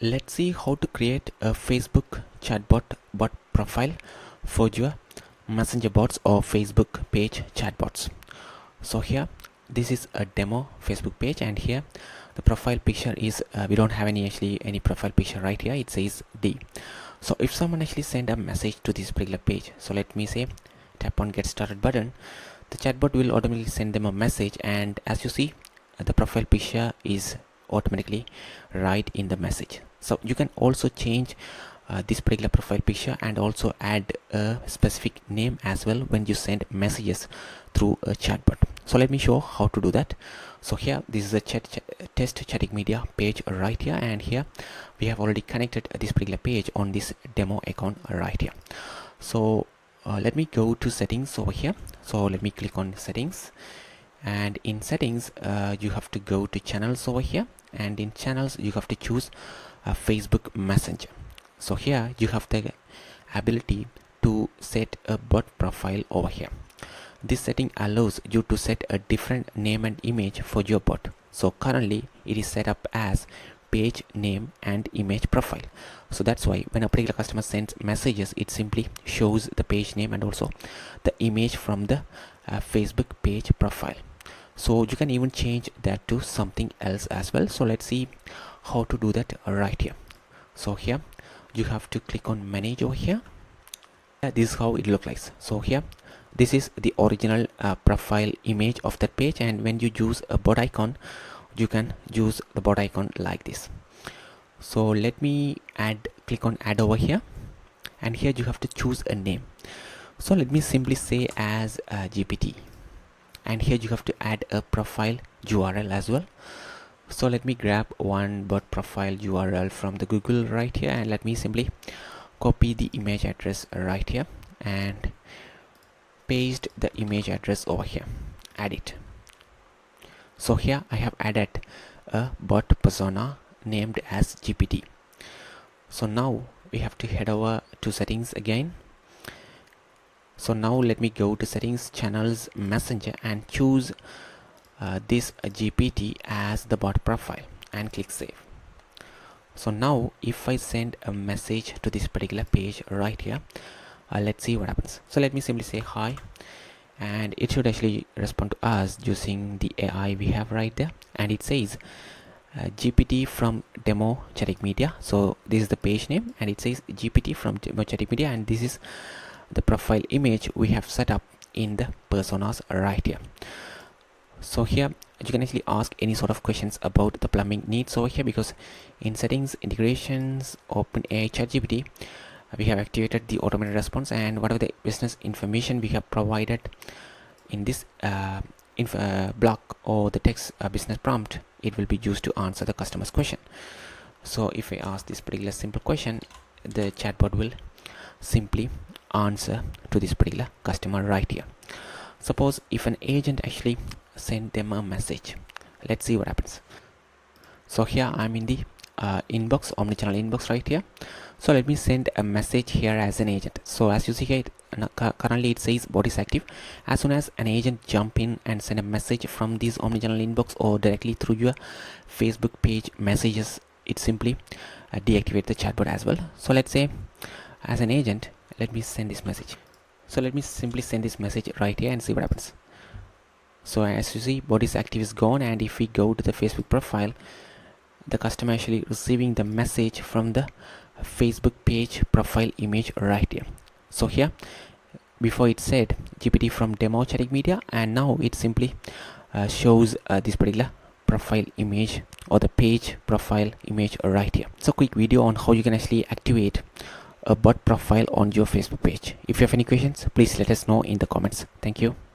Let's see how to create a Facebook chatbot bot profile for your messenger bots or Facebook page chatbots. So here this is a demo Facebook page, and here the profile picture is we don't have any profile picture right here. It says D. So if someone actually send a message to this particular page, so let me say tap on get started button, the chatbot will automatically send them a message, and as you see the profile picture is automatically right in the message. So you can also change this particular profile picture and also add a specific name as well when you send messages through a chatbot. So let me show how to do that. So here this is a test chatting media page right here, and here we have already connected this particular page on this demo account right here. So let me go to settings over here. So let me click on settings, and in settings you have to go to channels over here, and in channels you have to choose Facebook Messenger. So here you have the ability to set a bot profile over here. This setting allows you to set a different name and image for your bot. So currently it is set up as page name and image profile. So that's why when a particular customer sends messages, it simply shows the page name and also the image from the Facebook page profile. So you can even change that to something else as well. So let's see how to do that right here. So here you have to click on manage over here. This is how it looks like. So here this is the original profile image of that page, and when you use a bot icon, you can use the bot icon like this. So let me click on add over here, and here you have to choose a name. So let me simply say as GPT, and here you have to add a profile URL as well. So let me grab one bot profile URL from the Google right here, and let me simply copy the image address right here and paste the image address over here, add it. So here I have added a bot persona named as GPT. So now we have to head over to settings again. So now let me go to settings, channels, messenger, and choose this GPT as the bot profile and click save. So now if I send a message to this particular page right here, let's see what happens. So let me simply say hi, and it should actually respond to us using the AI we have right there, and it says GPT from demo chatting media. So this is the page name, and it says GPT from demo chatting media, and this is the profile image we have set up in the personas right here. So here you can actually ask any sort of questions about the plumbing needs over here, because in settings, integrations, OpenAI, ChatGPT, we have activated the automated response, and whatever the business information we have provided in this block or the text business prompt, it will be used to answer the customer's question. So if I ask this particular simple question, the chatbot will simply answer to this particular customer right here. Suppose if an agent actually send them a message, let's see what happens. So here I'm in the inbox, omnichannel inbox right here. So let me send a message here as an agent. So as you see here, currently it says bot is active. As soon as an agent jump in and send a message from this omnichannel inbox or directly through your Facebook page messages, it simply deactivate the chatbot as well. So let's say as an agent, let me send this message. So let me simply send this message right here and see what happens. So as you see, bot is active is gone, and if we go to the Facebook profile, the customer actually receiving the message from the Facebook page profile image right here. So here before it said GPT from demo chatting media, and now it simply shows this particular profile image or the page profile image right here. So quick video on how you can actually activate a bot profile on your Facebook page. If you have any questions, please let us know in the comments. Thank you.